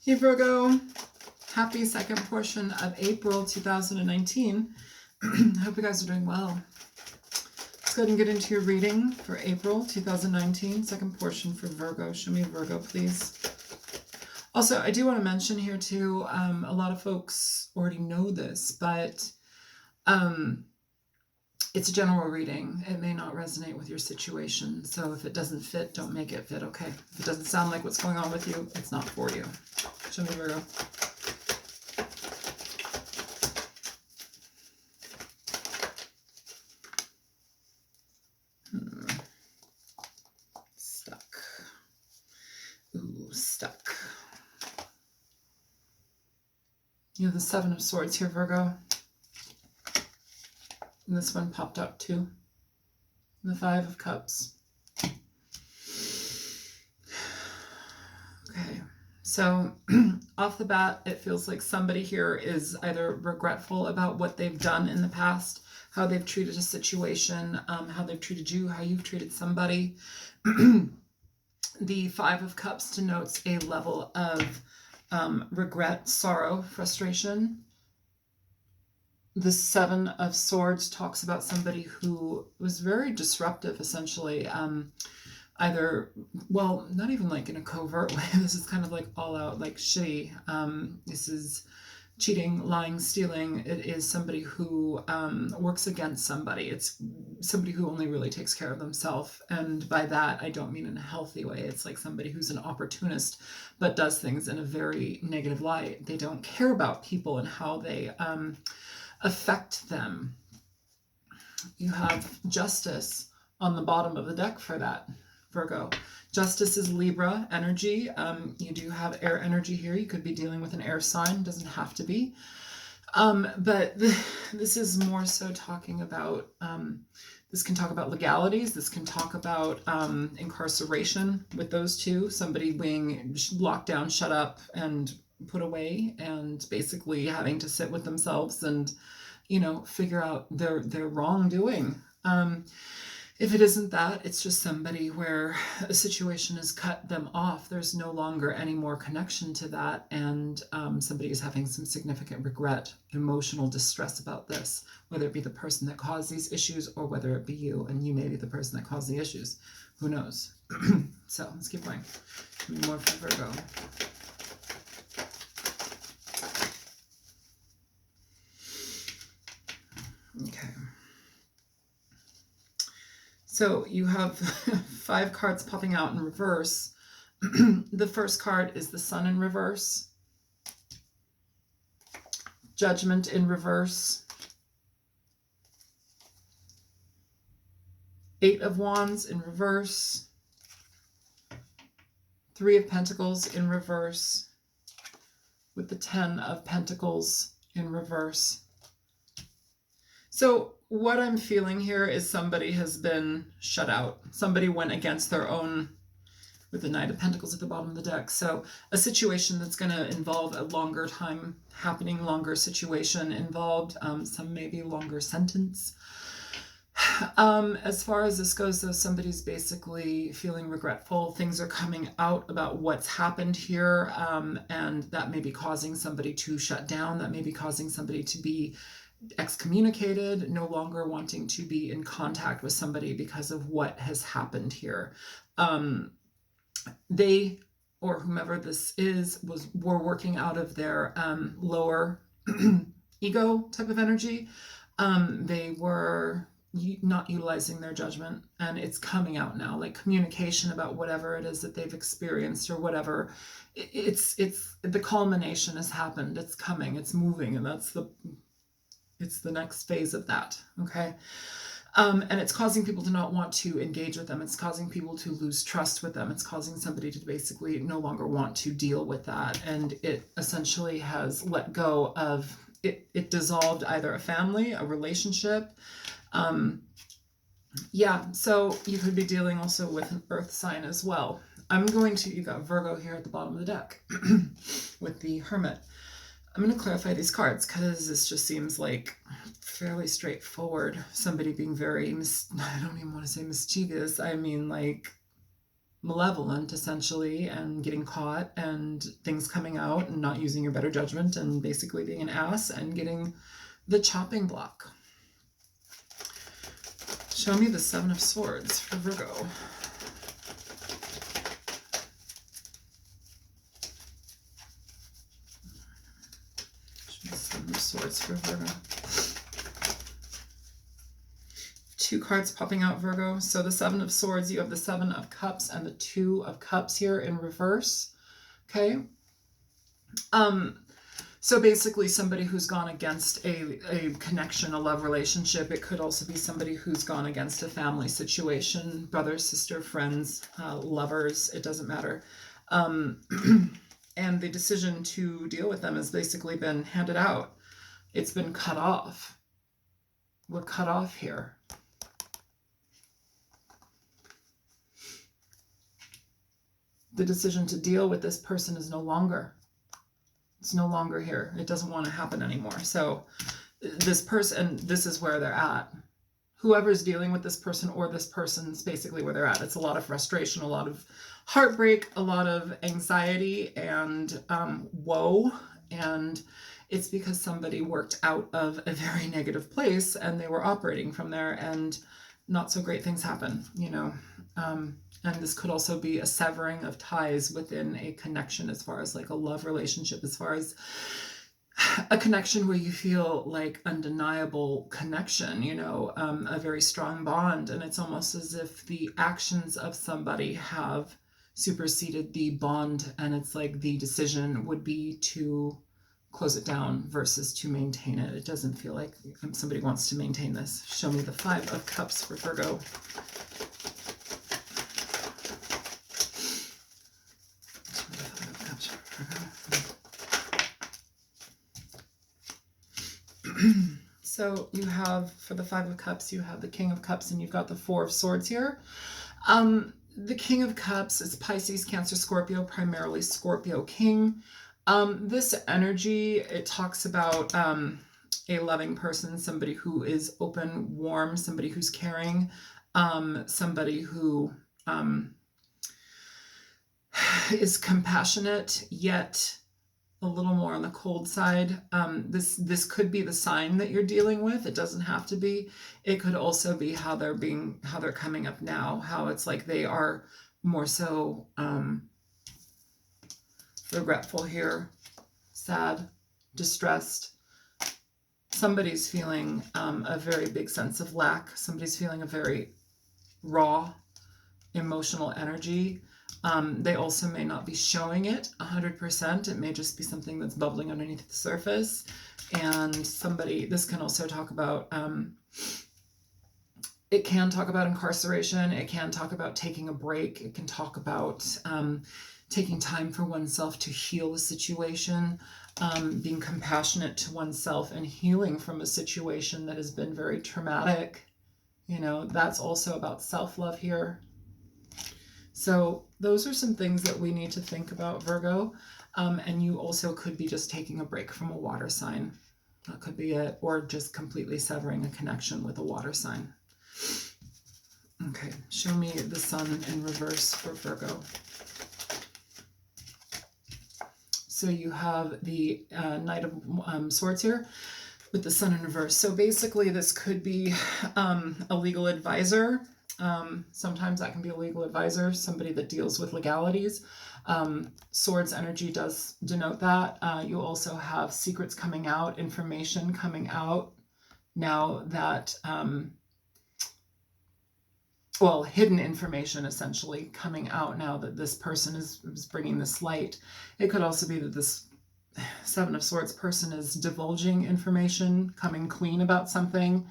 Hey Virgo, happy second portion of April 2019. I hope you guys are doing well. Let's go ahead and get into your reading for April 2019, second portion for Virgo. Show me Virgo, please. Also, I do want to mention here too, a lot of folks already know this, but it's a general reading. It may not resonate with your situation. So if it doesn't fit, don't make it fit, okay? If it doesn't sound like what's going on with you, it's not for you. Show me Virgo. Stuck. Ooh, stuck. You have the Seven of Swords here, Virgo. And this one popped up too. And the Five of Cups. Okay, so off the bat, it feels like somebody here is either regretful about what they've done in the past, how they've treated a situation, how they've treated you, how you've treated somebody. The Five of Cups denotes a level of regret, sorrow, frustration. The Seven of Swords talks about somebody who was very disruptive, essentially. Either, well, not even like in a covert way. This is kind of like all out, like shitty. This is cheating, lying, stealing. It is somebody who works against somebody. It's somebody who only really takes care of themselves. And by that, I don't mean in a healthy way. It's like somebody who's an opportunist, but does things in a very negative light. They don't care about people and how they affect them. You have Justice on the bottom of the deck for that, Virgo. Justice is Libra energy. You do have air energy here. You could be dealing with an air sign. Doesn't have to be. But this is more so talking about, this can talk about legalities. This can talk about incarceration with those two. Somebody being locked down, shut up, and put away, and basically having to sit with themselves and, you know, figure out their wrongdoing. If it isn't that, it's just somebody where a situation has cut them off. There's no longer any more connection to that, and somebody is having some significant regret, emotional distress about this, whether it be the person that caused these issues or whether it be you, and you may be the person that caused the issues. Who knows? So let's keep going. More for Virgo. Okay. So you have 5 cards popping out in reverse. The first card is the Sun in reverse. Judgment in reverse. 8 of Wands in reverse. 3 of Pentacles in reverse. With the 10 of Pentacles in reverse. So what I'm feeling here is somebody has been shut out. Somebody went against their own, with the Knight of Pentacles at the bottom of the deck. So a situation that's going to involve a longer time happening, longer situation involved, some maybe longer sentence. As far as this goes, though, somebody's basically feeling regretful. Things are coming out about what's happened here, and that may be causing somebody to shut down. That may be causing somebody to be excommunicated, no longer wanting to be in contact with somebody because of what has happened here. They, or whomever this is, were working out of their lower ego type of energy. They were not utilizing their judgment, and it's coming out now, like communication about whatever it is that they've experienced or whatever. It's the culmination has happened. It's coming. It's moving, and it's the next phase of that, okay? And it's causing people to not want to engage with them. It's causing people to lose trust with them. It's causing somebody to basically no longer want to deal with that. And it essentially has let go of, it dissolved either a family, a relationship. Yeah, so you could be dealing also with an earth sign as well. You got Virgo here at the bottom of the deck with the Hermit. I'm going to clarify these cards because this just seems like fairly straightforward. Somebody being very, I don't even want to say mischievous. I mean, like, malevolent, essentially, and getting caught and things coming out and not using your better judgment and basically being an ass and getting the chopping block. Show me the Seven of Swords for Virgo. Show me the Seven of Swords for Virgo. Two cards popping out, Virgo. So the Seven of Swords, you have the Seven of Cups and the Two of Cups here in reverse. Okay. So basically somebody who's gone against a connection, a love relationship. It could also be somebody who's gone against a family situation, brother, sister, friends, lovers, it doesn't matter. And the decision to deal with them has basically been handed out. It's been cut off. We're cut off here. The decision to deal with this person is no longer. It's no longer here. It doesn't want to happen anymore. So this person, this is where they're at. Whoever's dealing with this person or this person's basically where they're at. It's a lot of frustration, a lot of heartbreak, a lot of anxiety and woe. And it's because somebody worked out of a very negative place and they were operating from there, and not so great things happen, you know. And this could also be a severing of ties within a connection, as far as like a love relationship, as far as a connection where you feel like undeniable connection, you know, a very strong bond. And it's almost as if the actions of somebody have superseded the bond. And it's like the decision would be to close it down versus to maintain it. It doesn't feel like somebody wants to maintain this. Show me the Five of Cups for Virgo. So you have, for the Five of Cups, you have the King of Cups and you've got the Four of Swords here. The King of Cups is Pisces, Cancer, Scorpio, primarily Scorpio King. This energy, it talks about a loving person, somebody who is open, warm, somebody who's caring, somebody who is compassionate, yet a little more on the cold side. This could be the sign that you're dealing with. It doesn't have to be. It could also be how they're coming up now, how it's like they are more so regretful here, sad, distressed. Somebody's feeling a very big sense of lack. Somebody's feeling a very raw emotional energy. They also may not be showing it 100%. It may just be something that's bubbling underneath the surface. And this can also talk about, it can talk about incarceration. It can talk about taking a break. It can talk about taking time for oneself to heal a situation, being compassionate to oneself and healing from a situation that has been very traumatic. You know, that's also about self-love here. So those are some things that we need to think about, Virgo. And you also could be just taking a break from a water sign. That could be it. Or just completely severing a connection with a water sign. Okay, show me the Sun in reverse for Virgo. So you have the Knight of Swords here with the Sun in reverse. So basically this could be a legal advisor. Sometimes that can be a legal advisor, somebody that deals with legalities. Swords energy does denote that. You also have secrets coming out, information coming out now that, hidden information essentially coming out now that this person is bringing this light. It could also be that this Seven of Swords person is divulging information, coming clean about something,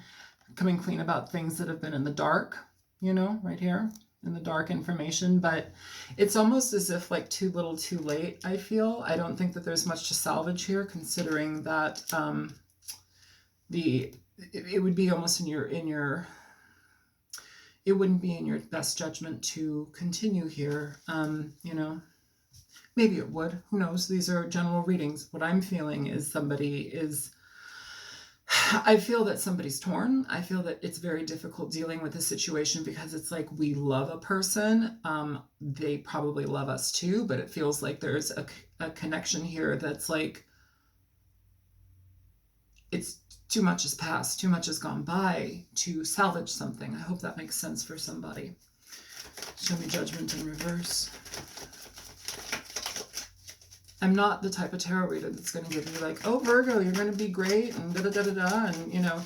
coming clean about things that have been in the dark. You know, right here in the dark information, but it's almost as if like too little too late, I feel. I don't think that there's much to salvage here, considering that it would be almost it wouldn't be in your best judgment to continue here. You know, maybe it would, who knows? These are general readings. What I'm feeling is somebody is I feel that somebody's torn. I feel that it's very difficult dealing with this situation because it's like we love a person. They probably love us too, but it feels like there's a connection here that's like it's too much has passed, too much has gone by to salvage something. I hope that makes sense for somebody. Show me Judgment in reverse. I'm not the type of tarot reader that's going to give you like, oh, Virgo, you're going to be great and da-da-da-da-da. And, you know,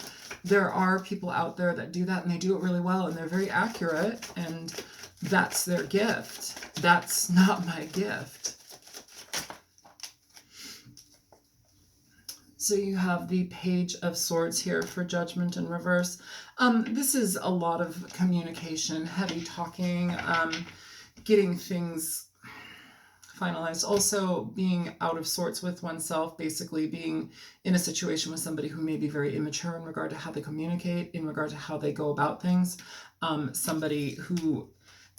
there are people out there that do that and they do it really well and they're very accurate and that's their gift. That's not my gift. So you have the Page of Swords here for Judgment in reverse. This is a lot of communication, heavy talking, getting things finalized. Also being out of sorts with oneself, basically being in a situation with somebody who may be very immature in regard to how they communicate, in regard to how they go about things. Somebody who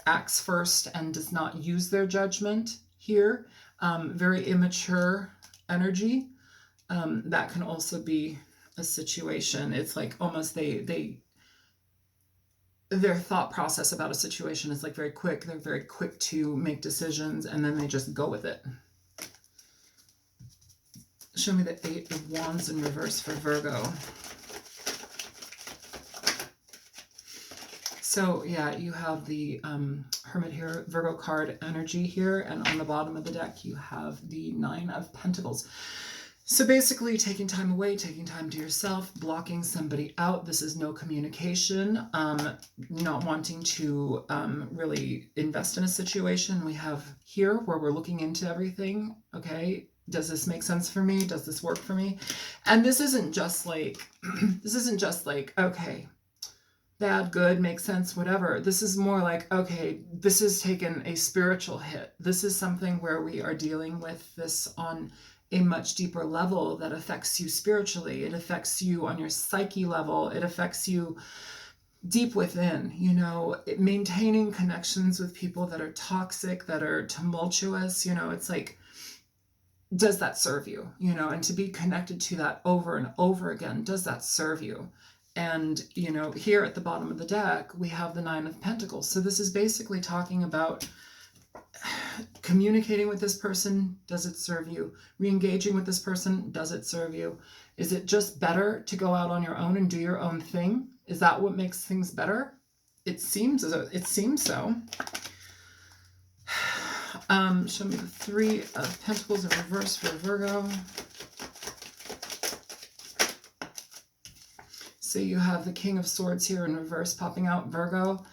acts first and does not use their judgment here. Very immature energy. That can also be a situation. It's like almost their thought process about a situation is like very quick. They're very quick to make decisions and then they just go with it. Show me the Eight of Wands in reverse for Virgo. So yeah, you have the Hermit here, Virgo card energy here, and on the bottom of the deck you have the Nine of Pentacles. So basically taking time away, taking time to yourself, blocking somebody out. This is no communication, not wanting to really invest in a situation. We have here where we're looking into everything. Okay, does this make sense for me? Does this work for me? And this isn't just like, okay, bad, good, makes sense, whatever. This is more like, okay, this has taken a spiritual hit. This is something where we are dealing with this on a much deeper level that affects you spiritually. It affects you on your psyche level. It affects you deep within, you know, maintaining connections with people that are toxic, that are tumultuous, you know, it's like, does that serve you? You know, and to be connected to that over and over again, does that serve you? And, you know, here at the bottom of the deck, we have the Nine of Pentacles. So this is basically talking about communicating with this person, does it serve you? Re-engaging with this person, does it serve you? Is it just better to go out on your own and do your own thing? Is that what makes things better? It seems so. Show me the Three of Pentacles in reverse for Virgo. So you have the King of Swords here in reverse popping out, Virgo.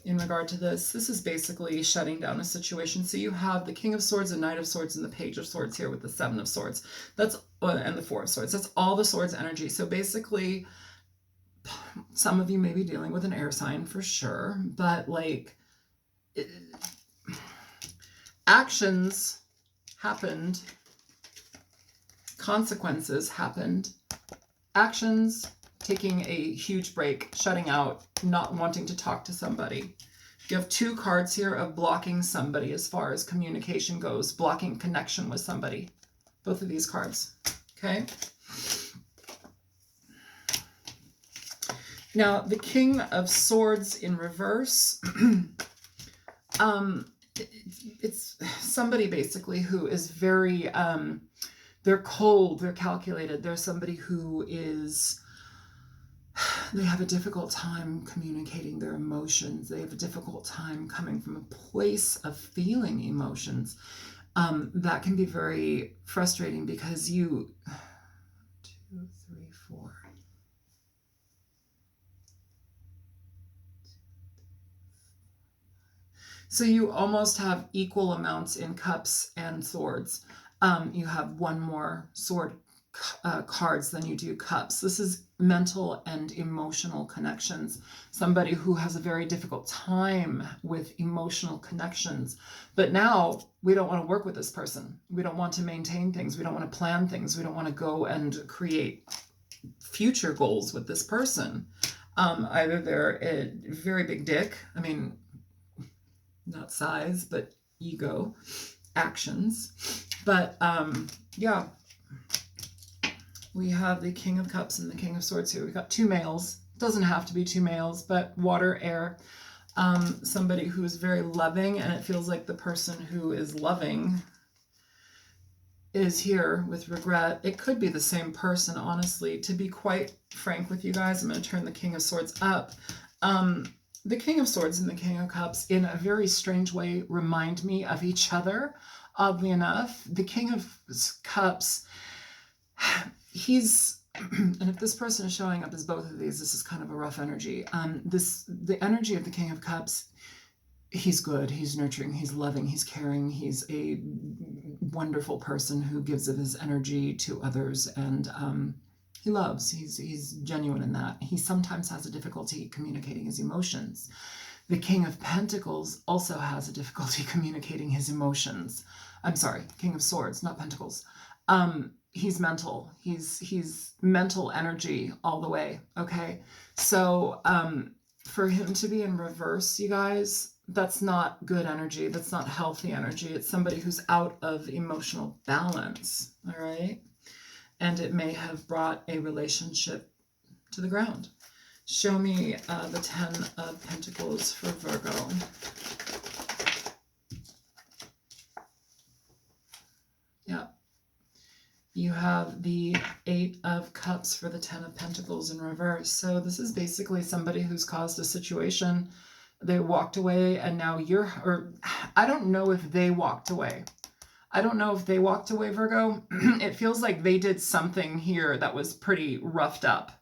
In regard to this is basically shutting down a situation. So you have the King of Swords, the Knight of Swords, and the Page of Swords here with the Seven of Swords. That's and the Four of Swords. That's all the swords energy. So basically, some of you may be dealing with an air sign for sure, but like actions happened, consequences happened, actions. Taking a huge break, shutting out, not wanting to talk to somebody. You have two cards here of blocking somebody as far as communication goes, blocking connection with somebody. Both of these cards, okay? Now, the King of Swords in reverse, it's somebody basically who is very, they're cold, they're calculated. They're somebody who is... They have a difficult time communicating their emotions. They have a difficult time coming from a place of feeling emotions. That can be very frustrating because you... 2, 3, 4. So you almost have equal amounts in cups and swords. You have one more sword cards than you do cups. This is mental and emotional connections. Somebody who has a very difficult time with emotional connections. But now we don't want to work with this person. We don't want to maintain things. We don't want to plan things. We don't want to go and create future goals with this person. Either they're a very big dick. I mean, not size, but ego, actions. But yeah. We have the King of Cups and the King of Swords here. We've got two males. Doesn't have to be two males, but water, air. Somebody who is very loving, and it feels like the person who is loving is here with regret. It could be the same person, honestly. To be quite frank with you guys, I'm going to turn the King of Swords up. The King of Swords and the King of Cups, in a very strange way, remind me of each other, oddly enough. The King of Cups, he's, and if this person is showing up as both of these, this is kind of a rough energy. The energy of the King of Cups, he's good, he's nurturing, he's loving, he's caring, he's a wonderful person who gives of his energy to others, and he loves, he's genuine in that. He sometimes has a difficulty communicating his emotions. The King of Pentacles also has a difficulty communicating his emotions. I'm sorry, King of Swords, not Pentacles. He's mental. He's mental energy all the way, okay? So for him to be in reverse, you guys, that's not good energy. That's not healthy energy. It's somebody who's out of emotional balance, all right? And it may have brought a relationship to the ground. Show me the 10 of Pentacles for Virgo. Yeah. You have the 8 of Cups for the 10 of Pentacles in reverse. So this is basically somebody who's caused a situation. They walked away, and now or I don't know if they walked away. I don't know if they walked away, Virgo. It feels like they did something here that was pretty roughed up.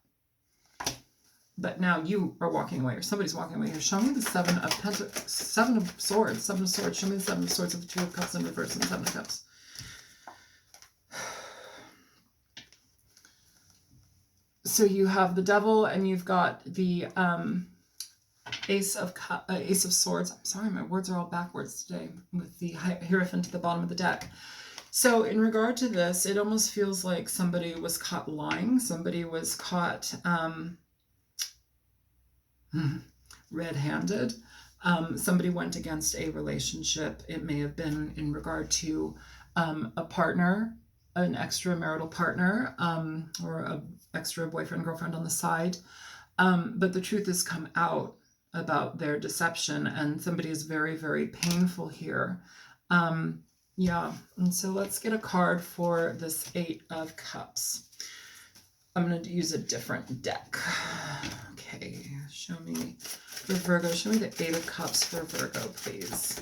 But now you are walking away, or somebody's walking away here. Show me the 7 of Pentacles, 7 of Swords, 7 of Swords. Show me the 7 of Swords of the 2 of Cups in reverse and the 7 of Cups. So you have the Devil, and you've got the Ace of Swords. I'm sorry, my words are all backwards today with the Hierophant at the bottom of the deck. So in regard to this, it almost feels like somebody was caught lying. Somebody was caught red-handed. Somebody went against a relationship. It may have been in regard to a partner, an extramarital partner, or an extra boyfriend, girlfriend on the side. But the truth has come out about their deception, and somebody is very, very painful here. Yeah, and so let's get a card for this 8 of Cups. I'm going to use a different deck. Okay, show me for Virgo. Show me the 8 of Cups for Virgo, please.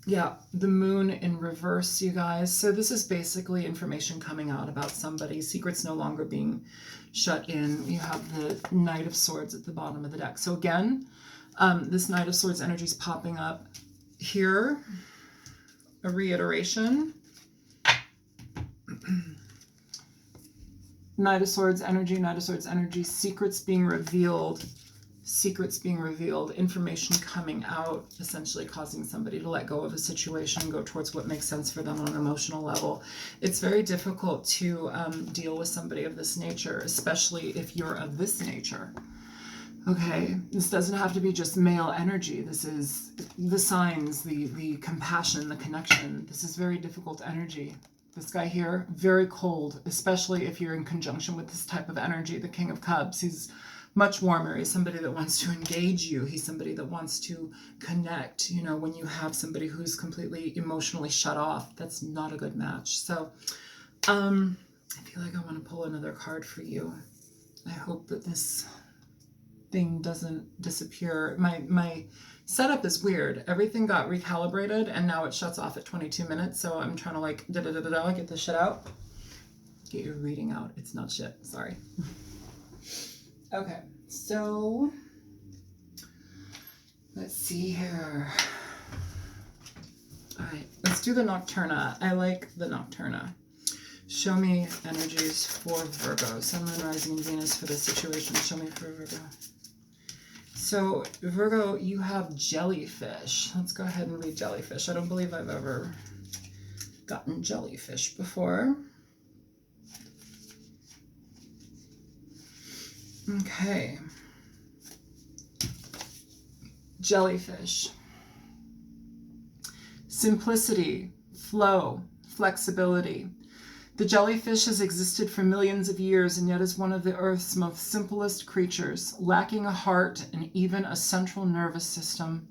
Yeah, the Moon in reverse, you guys. So this is basically information coming out about somebody. Secrets no longer being shut in. You have the Knight of Swords at the bottom of the deck. So again, this Knight of Swords energy is popping up here. A reiteration. Knight of Swords energy, secrets being revealed, information coming out, essentially causing somebody to let go of a situation, go towards what makes sense for them on an emotional level. It's very difficult to deal with somebody of this nature, especially if you're of this nature. Okay, this doesn't have to be just male energy. This is the signs, the compassion, the connection. This is very difficult energy. This guy here, very cold, especially if you're in conjunction with this type of energy. The King of Cups, he's much warmer. He's somebody that wants to engage you. He's somebody that wants to connect. You know, when you have somebody who's completely emotionally shut off, that's not a good match. So I feel like I want to pull another card for you. I hope that this thing doesn't disappear. My setup is weird. Everything got recalibrated, and now it shuts off at 22 minutes. So I'm trying to like get this shit out. Get your reading out. It's not shit. Sorry. Okay, so let's see here. All right, let's do the Nocturna. I like the Nocturna. Show me energies for Virgo. Sun, Moon, Rising, and Venus for this situation. Show me for Virgo. So, Virgo, you have Jellyfish. Let's go ahead and read Jellyfish. I don't believe I've ever gotten Jellyfish before. Okay. Jellyfish. Simplicity, flow, flexibility. The jellyfish has existed for millions of years and yet is one of the Earth's most simplest creatures, lacking a heart and even a central nervous system.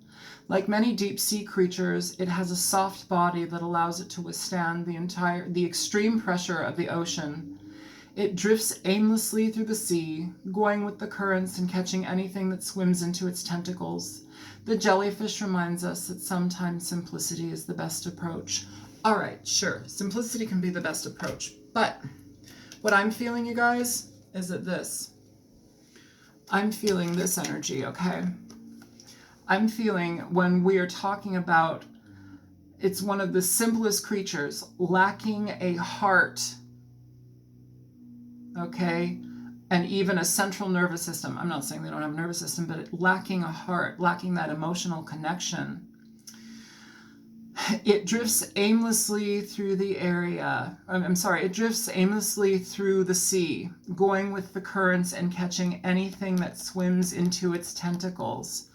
Like many deep-sea creatures, it has a soft body that allows it to withstand the extreme pressure of the ocean. It drifts aimlessly through the sea, going with the currents and catching anything that swims into its tentacles. The jellyfish reminds us that sometimes simplicity is the best approach. All right, sure, simplicity can be the best approach, but what I'm feeling, you guys, is that I'm feeling this energy, okay? I'm feeling when we are talking about it's one of the simplest creatures, lacking a heart, okay, and even a central nervous system. I'm not saying they don't have a nervous system, but lacking a heart, lacking that emotional connection. It drifts aimlessly through the area. It drifts aimlessly through the sea, going with the currents and catching anything that swims into its tentacles.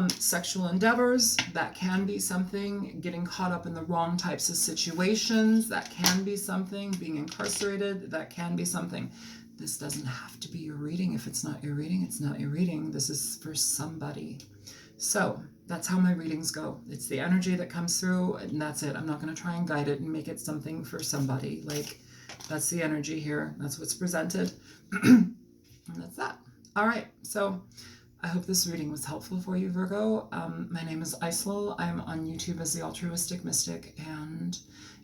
Sexual endeavors, that can be something. Getting caught up in the wrong types of situations, that can be something. Being incarcerated, that can be something. This doesn't have to be your reading. If it's not your reading, it's not your reading. This is for somebody. So that's how my readings go. It's the energy that comes through, and that's it. I'm not going to try and guide it and make it something for somebody. Like, that's the energy here. That's what's presented. And that's that. All right. So I hope this reading was helpful for you, Virgo. My name is Islil. I'm on YouTube as the Altruistic Mystic. And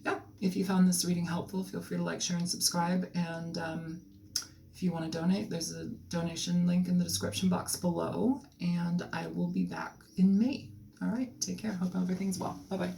yeah, if you found this reading helpful, feel free to like, share, and subscribe. And if you want to donate, there's a donation link in the description box below. And I will be back in May. All right, take care. Hope everything's well. Bye-bye.